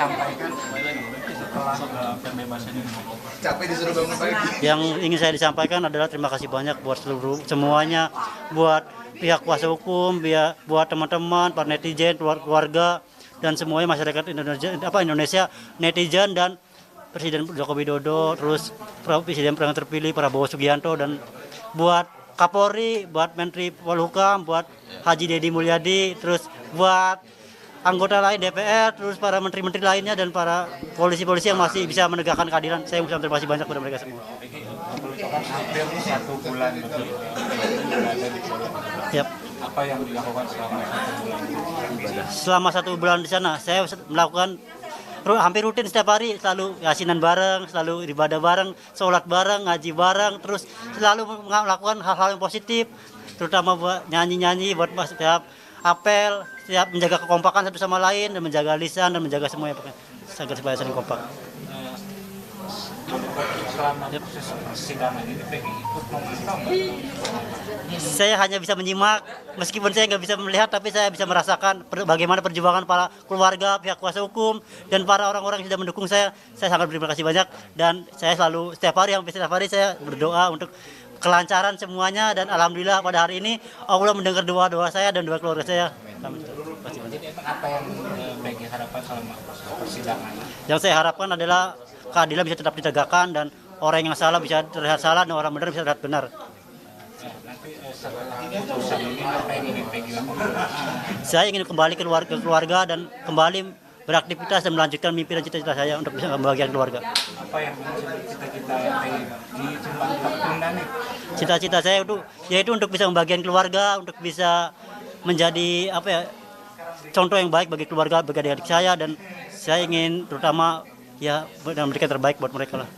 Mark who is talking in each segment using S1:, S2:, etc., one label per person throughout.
S1: disampaikan setelah pembebasan ini?
S2: Capek disuruh bangun pagi.
S3: Yang ingin saya disampaikan adalah terima kasih banyak buat semuanya, buat pihak kuasa hukum, buat teman-teman, para netizen, keluarga, dan semuanya masyarakat Indonesia, netizen dan Presiden Joko Widodo, terus Presiden yang terpilih Prabowo Subianto, dan buat Kapolri, buat Menteri Polhukam, buat Haji Deddy Mulyadi, terus buat anggota lain DPR, terus para menteri-menteri lainnya, dan para polisi-polisi yang masih bisa menegakkan keadilan. Saya mengucapkan terima kasih banyak kepada mereka semua.
S1: Hampir 1 bulan lebih berada di Pola.
S3: Yap.
S1: Apa yang dilakukan selama 1 bulan?
S3: Selama 1 bulan di sana, saya melakukan hampir rutin setiap hari, selalu yasinan bareng, selalu ibadah bareng, sholat bareng, ngaji bareng, terus selalu melakukan hal-hal yang positif, terutama buat nyanyi-nyanyi, buat setiap apel, setiap menjaga kekompakan satu sama lain, dan menjaga lisan, dan menjaga semuanya, agar supaya saling kompak.
S1: Selama proses persidangan ini Peggy ikut memantau nggak?
S3: Saya hanya bisa menyimak, meskipun saya nggak bisa melihat, tapi saya bisa merasakan bagaimana perjuangan para keluarga, pihak kuasa hukum, dan para orang-orang yang sudah mendukung saya. Saya sangat berterima kasih banyak, dan saya selalu setiap hari saya berdoa untuk kelancaran semuanya, dan alhamdulillah pada hari ini Allah mendengar doa-doa saya dan doa keluarga saya.
S1: Jadi apa yang Peggy harapkan selama proses persidangan?
S3: Yang saya harapkan adalah keadilan bisa tetap ditegakkan, dan orang yang salah bisa terlihat salah, dan orang benar bisa terlihat benar.
S1: Nanti setelah putusan ini apa yang ingin Peggy lakukan?
S3: Saya ingin kembali ke keluarga dan kembali beraktivitas dan melanjutkan mimpi dan cita-cita saya untuk bisa membahagiakan keluarga.
S1: Apa yang cita-cita yang Peggy disimpan tertunda nih?
S3: Cita-cita saya itu yaitu untuk bisa membahagiakan keluarga, untuk bisa menjadi contoh yang baik bagi keluarga, bagi adik saya, dan saya ingin terutama memberikan terbaik buat mereka lah.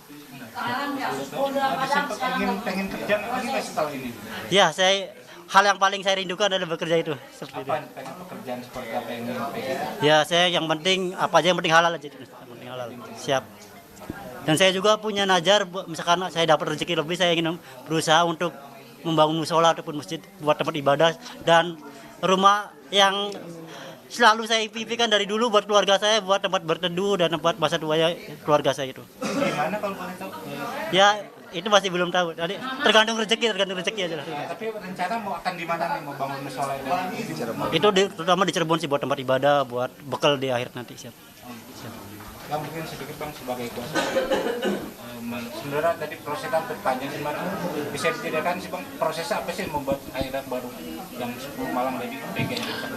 S1: Ada sempat pengen kerja lagi nggak setelah ini?
S3: Ya, hal yang paling saya rindukan adalah bekerja itu. Seperti itu.
S1: Pengen pekerjaan seperti apa yang ingin Peggy?
S3: Ya, saya yang penting apa aja yang penting halal aja. Yang penting halal. Siap. Dan saya juga punya najar, misalkan saya dapat rezeki lebih, saya ingin berusaha untuk membangun musola ataupun masjid buat tempat ibadah, dan rumah yang selalu saya impikan dari dulu buat keluarga saya, buat tempat berteduh dan tempat masa tuanya keluarga saya itu.
S1: Gimana kalau boleh tahu?
S3: Ya, itu masih belum tahu. Jadi tergantung rezeki aja lah.
S1: Tapi rencana akan di mana nih, mau bangun musola
S3: Itu terutama di Cirebon sih, buat tempat ibadah, buat bekal di akhir nanti. Siap.
S1: Bang, mungkin sedikit Bang sebagai kuasa. Sebenarnya tadi prosesnya berpanjang gimana? Bisa diceritakan sih Bang, prosesnya apa sih membuat akhirnya baru jam 10 malam dari PG?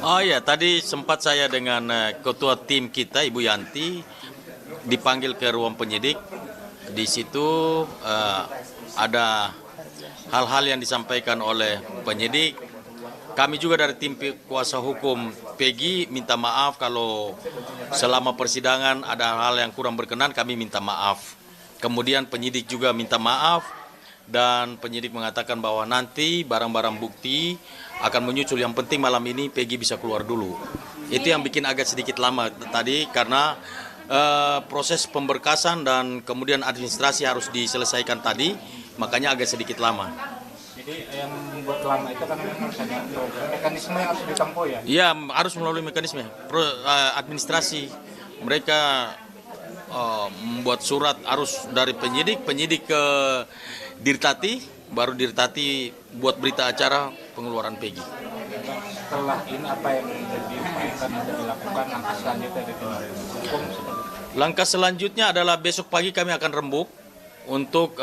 S4: Oh ya, tadi sempat saya dengan ketua tim kita Ibu Yanti dipanggil ke ruang penyidik. Di situ ada hal-hal yang disampaikan oleh penyidik. Kami juga dari tim kuasa hukum Peggy minta maaf kalau selama persidangan ada hal yang kurang berkenan, kami minta maaf. Kemudian penyidik juga minta maaf, dan penyidik mengatakan bahwa nanti barang-barang bukti akan menyusul. Yang penting malam ini Peggy bisa keluar dulu. Itu yang bikin agak sedikit lama tadi, karena proses pemberkasan dan kemudian administrasi harus diselesaikan tadi, makanya agak sedikit lama.
S1: Jadi yang membuat lama itu kan memang harus ada mekanisme yang harus ditempuh ya?
S4: Iya, harus melalui mekanisme administrasi. Mereka membuat surat harus dari penyidik ke Dirtati, baru Dirtati buat berita acara pengeluaran Peggy.
S1: Setelah ini apa yang diupayakan atau dilakukan langkah selanjutnya dari hukum seperti itu?
S4: Langkah selanjutnya adalah besok pagi kami akan rembuk untuk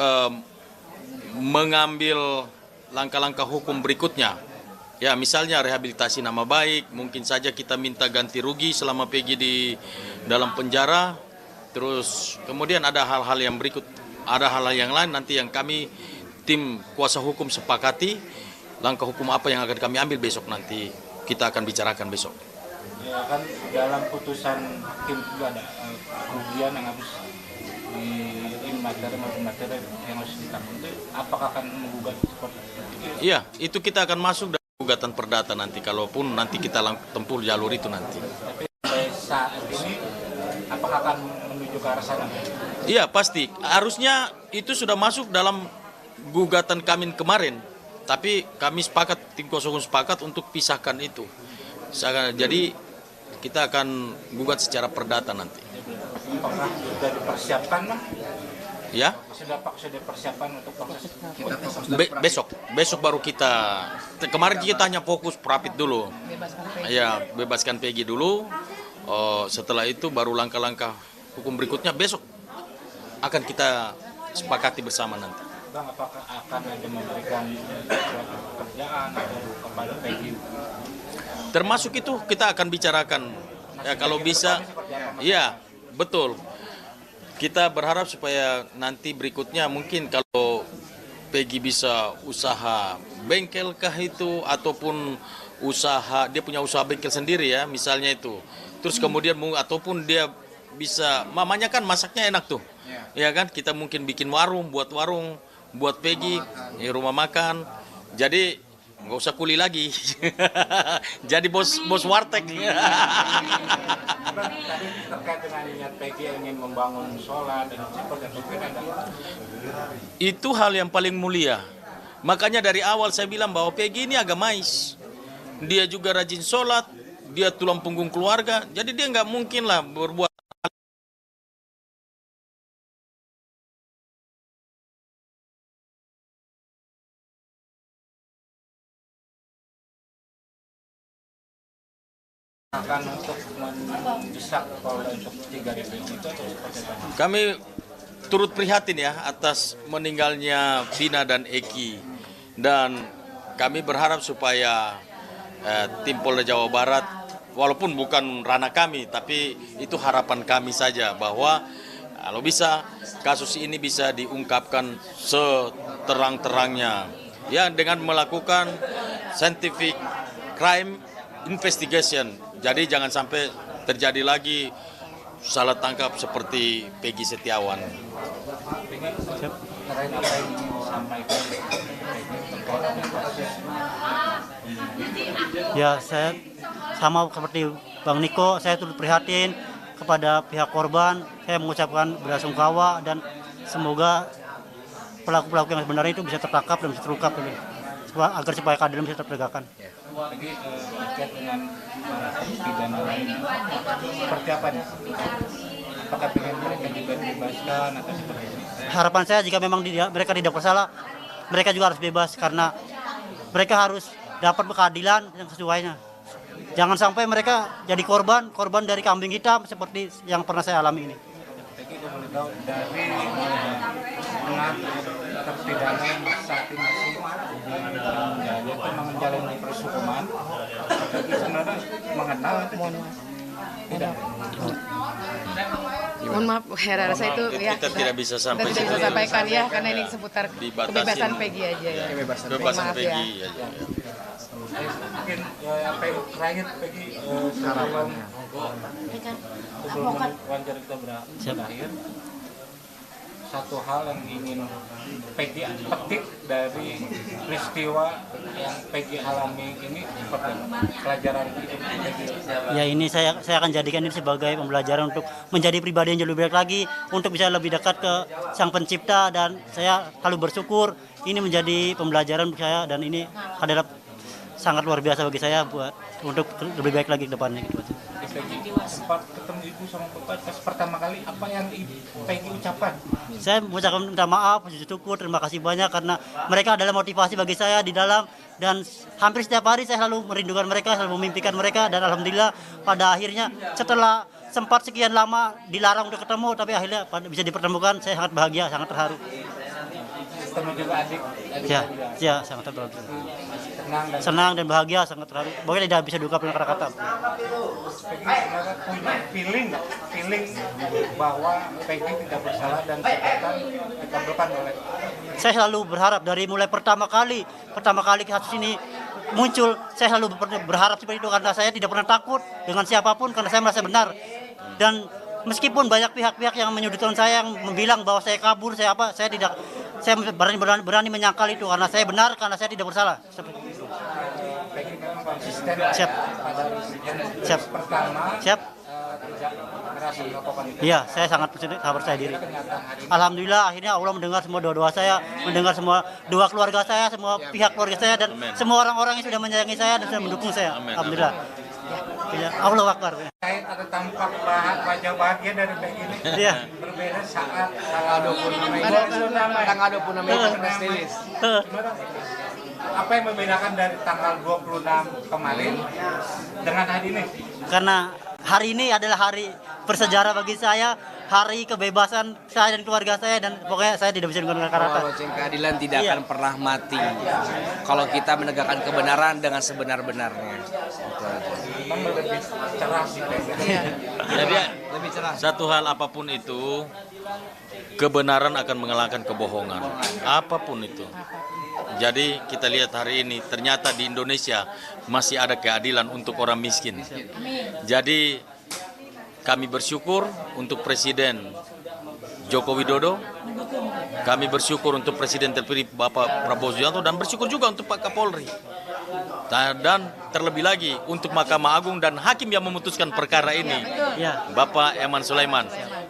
S4: mengambil langkah-langkah hukum berikutnya. Ya, misalnya rehabilitasi nama baik, mungkin saja kita minta ganti rugi selama Peggy di dalam penjara. Terus kemudian ada hal-hal yang berikut, ada hal-hal yang lain nanti yang kami tim kuasa hukum sepakati, langkah hukum apa yang akan kami ambil besok nanti kita akan bicarakan besok.
S1: Ya kan dalam putusan hakim juga ada kerugian yang harus materi yang harus ditanggung. Apakah akan menggugat seperti itu?
S4: Iya, itu kita akan masuk dalam gugatan perdata nanti, kalaupun nanti kita tempuh jalur itu nanti.
S1: Tapi saat ini apakah akan menuju ke arah sana?
S4: Iya, pasti. Harusnya itu sudah masuk dalam gugatan kami kemarin. Tapi kami sepakat, tim kuasa hukum sepakat untuk pisahkan itu. Jadi kita akan gugat secara perdata nanti.
S1: apakah sudah dipersiapkan Bang?
S4: Ya,
S1: Sudah persiapan untuk proses
S4: besok baru kita. Kemarin kita hanya fokus Prapit dulu. Ya, bebaskan Peggy dulu. Setelah itu baru langkah-langkah hukum berikutnya besok akan kita sepakati bersama nanti.
S1: Bang, apakah akan ada memberikan suatu pekerjaan atau kepada Peggy?
S4: Termasuk itu kita akan bicarakan. Ya, kalau bisa, ya betul. Kita berharap supaya nanti berikutnya mungkin kalau Peggy bisa usaha bengkel kah itu ataupun usaha, dia punya usaha bengkel sendiri ya misalnya itu. Terus kemudian ataupun dia bisa, mamanya kan masaknya enak tuh. Ya kan, kita mungkin bikin warung buat Peggy, ya, rumah makan. Jadi nggak usah kuli lagi. Jadi bos warteg.
S1: Tadi terkait dengan niat Peggy ingin membangun sholat dan seperti itu ada.
S4: Itu hal yang paling mulia. Makanya dari awal saya bilang bahwa Peggy ini agamais. Dia juga rajin sholat, dia tulang punggung keluarga. Jadi dia nggak mungkin lah berbuat
S1: Akan untuk mendesak Polda untuk 3 DPO itu atau seperti apa?
S4: Kami turut prihatin ya atas meninggalnya Vina dan Eki, dan kami berharap supaya tim Polda Jawa Barat, walaupun bukan ranah kami, tapi itu harapan kami saja bahwa kalau bisa kasus ini bisa diungkapkan seterang-terangnya ya, dengan melakukan scientific crime investigation. Jadi jangan sampai terjadi lagi salah tangkap seperti Peggy Setiawan.
S1: Terakhir apa yang ingin disampaikan terkait dengan proses?
S3: Ya, saya sama seperti Bang Niko, saya turut prihatin kepada pihak korban. Saya mengucapkan belasungkawa dan semoga pelaku-pelaku yang sebenarnya itu bisa tertangkap dan bisa terungkap agar supaya keadilan bisa tertegakkan.
S1: Jadi terkait dengan pidana lain seperti apa nih? Apakah pilihan mereka juga dibebaskan atau seperti itu?
S3: Harapan saya jika memang mereka tidak bersalah, mereka juga harus bebas karena mereka harus dapat keadilan yang sesuainya. Jangan sampai mereka jadi korban dari kambing hitam seperti yang pernah saya alami ini.
S1: Jadi kita boleh tahu dari 6 terpidana yang saat ini masih menjalani proses hukuman, jadi sebenarnya mengenal atau tidak?
S5: Mohon maaf, Herrera, saya itu ya
S4: Kita tidak bisa sampai
S5: kita tidak bisa sampaikan ya karena ini seputar
S4: Dibatasin.
S5: kebebasan Peggy aja ya.
S4: Kebebasan
S5: Maaf ya.
S4: Peggy aja.
S1: Mungkin apa yang terakhir Peggy sebelum wawancara kita berakhir, satu hal yang ingin Peggy petik dari peristiwa yang Peggy alami ini seperti pelajaran hidup Peggy.
S3: Ya, ini saya akan jadikan ini sebagai pembelajaran untuk menjadi pribadi yang jauh lebih baik lagi, untuk bisa lebih dekat ke Sang Pencipta, dan saya selalu bersyukur ini menjadi pembelajaran bagi saya, dan ini adalah sangat luar biasa bagi saya untuk lebih baik lagi ke depannya gitu aja.
S1: Peggy sempat ketemu ibu sama bapak pas pertama kali, apa yang Peggy ucapkan?
S3: Saya mengucapkan minta maaf, syukur, terima kasih banyak karena mereka adalah motivasi bagi saya di dalam, dan hampir setiap hari saya selalu merindukan mereka, selalu memimpikan mereka, dan alhamdulillah pada akhirnya setelah sempat sekian lama dilarang untuk ketemu, tapi akhirnya bisa dipertemukan. Saya sangat bahagia, sangat terharu.
S1: Ketemu juga adik
S3: Ya, sangat terharu.
S1: senang dan
S3: Senang dan bahagia, sangat terharu. Pokoknya tidak bisa diungkap dengan kata-kata.
S1: Peggy sebenarnya punya feeling bahwa Peggy tidak bersalah dan sekarang dikabulkan oleh.
S3: Saya selalu berharap dari mulai pertama kali kasus ini muncul, saya selalu berharap seperti itu karena saya tidak pernah takut dengan siapapun karena saya merasa benar. Dan meskipun banyak pihak-pihak yang menyudutkan saya, yang bilang bahwa saya kabur, saya berani menyangkal itu karena saya benar, karena saya tidak bersalah.
S1: Peggy memang konsisten
S3: Siap.
S1: pada
S3: Siap.
S1: pertama
S3: Siap.
S1: tidak merasa melakukan itu.
S3: Iya, saya sangat percaya diri.
S1: Kenyataan hari ini
S3: Alhamdulillah akhirnya Allah mendengar semua doa-doa saya, mendengar semua doa keluarga saya, semua pihak keluarga saya, dan semua orang-orang yang sudah menyayangi saya dan sudah mendukung saya.
S4: Amin.
S3: Alhamdulillah. Ya, Allahu Akbar.
S1: Saya ada tampak wajah bahagia dari begini.
S3: Iya.
S1: Berbeda saat tanggal 26 Mei. Tanggal 26 Mei Mas Delis. Apa yang membedakan dari tanggal 26 kemarin dengan hari ini?
S3: Karena hari ini adalah hari bersejarah bagi saya, hari kebebasan saya dan keluarga saya, dan pokoknya saya tidak bisa menggunakan kata.
S6: Lonceng keadilan tidak
S3: Iya.
S6: akan pernah mati kalau kita menegakkan kebenaran dengan sebenar-benarnya. Itu aja.
S1: Bang lebih cerah sih.
S4: Jadi
S6: Lebih cerah.
S4: satu hal apapun itu, kebenaran akan mengalahkan kebohongan. Apapun itu. Jadi kita lihat hari ini ternyata di Indonesia masih ada keadilan untuk orang miskin. Jadi kami bersyukur untuk Presiden Joko Widodo, kami bersyukur untuk Presiden terpilih Bapak Prabowo Subianto, dan bersyukur juga untuk Pak Kapolri. Dan terlebih lagi untuk Mahkamah Agung dan hakim yang memutuskan perkara ini,
S3: Ya.
S4: Bapak Eman Sulaiman.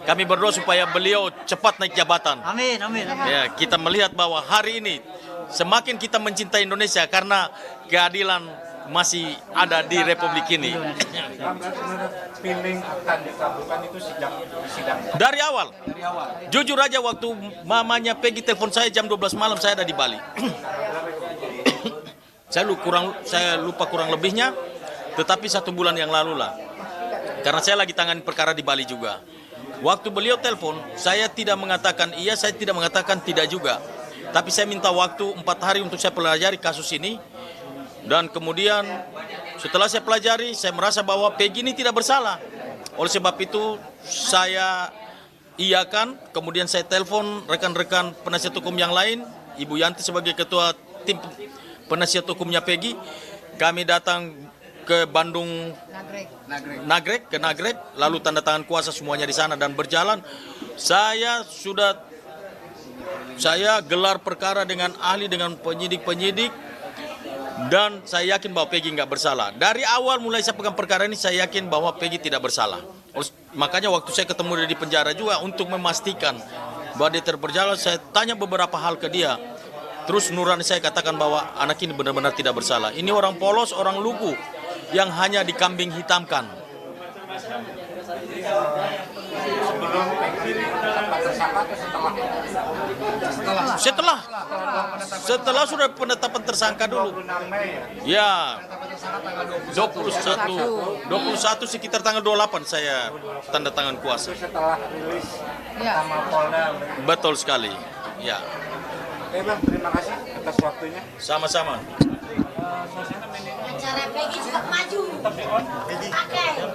S4: Kami berdoa supaya beliau cepat naik jabatan.
S3: Amin, amin.
S4: Ya, kita melihat bahwa hari ini semakin kita mencintai Indonesia karena keadilan masih ada di Republik ini.
S1: Bang sebenarnya feeling akan dikabulkan itu sejak sidang.
S4: Dari awal. Jujur aja waktu mamanya Peggy telepon saya jam 12 malam, saya ada di Bali. Saya lupa kurang lebihnya, tetapi 1 bulan yang lalu lah. Karena saya lagi tangani perkara di Bali juga. Waktu beliau telepon, saya tidak mengatakan iya, saya tidak mengatakan tidak juga. Tapi saya minta waktu 4 hari untuk saya pelajari kasus ini. Dan kemudian setelah saya pelajari, saya merasa bahwa Peggy ini tidak bersalah. Oleh sebab itu saya iakan, kemudian saya telepon rekan-rekan penasihat hukum yang lain, Ibu Yanti sebagai ketua tim penasihat hukumnya Peggy. Kami datang ke Bandung, Nagrek, lalu tanda tangan kuasa semuanya di sana dan berjalan. Saya gelar perkara dengan ahli, dengan penyidik, dan saya yakin bahwa Peggy nggak bersalah. Dari awal mulai saya pegang perkara ini, saya yakin bahwa Peggy tidak bersalah. Makanya waktu saya ketemu dia di penjara juga untuk memastikan bahwa dia terberjalan, saya tanya beberapa hal ke dia. Terus nurani saya katakan bahwa anak ini benar-benar tidak bersalah. Ini orang polos, orang lugu yang hanya dikambing hitamkan.
S1: Sebelum Peggy ditetapkan tersangka atau setelah?
S4: Setelah sudah penetapan tersangka dulu.
S1: 26 Mei ya?
S4: Ya, 21 sekitar tanggal 28 saya tanda tangan kuasa.
S1: Setelah rilis sama Polda.
S4: Betul sekali. Ya,
S1: Oke Bang, terima kasih atas waktunya.
S4: sama-sama.
S7: Acara Peggy juga maju. Pakai.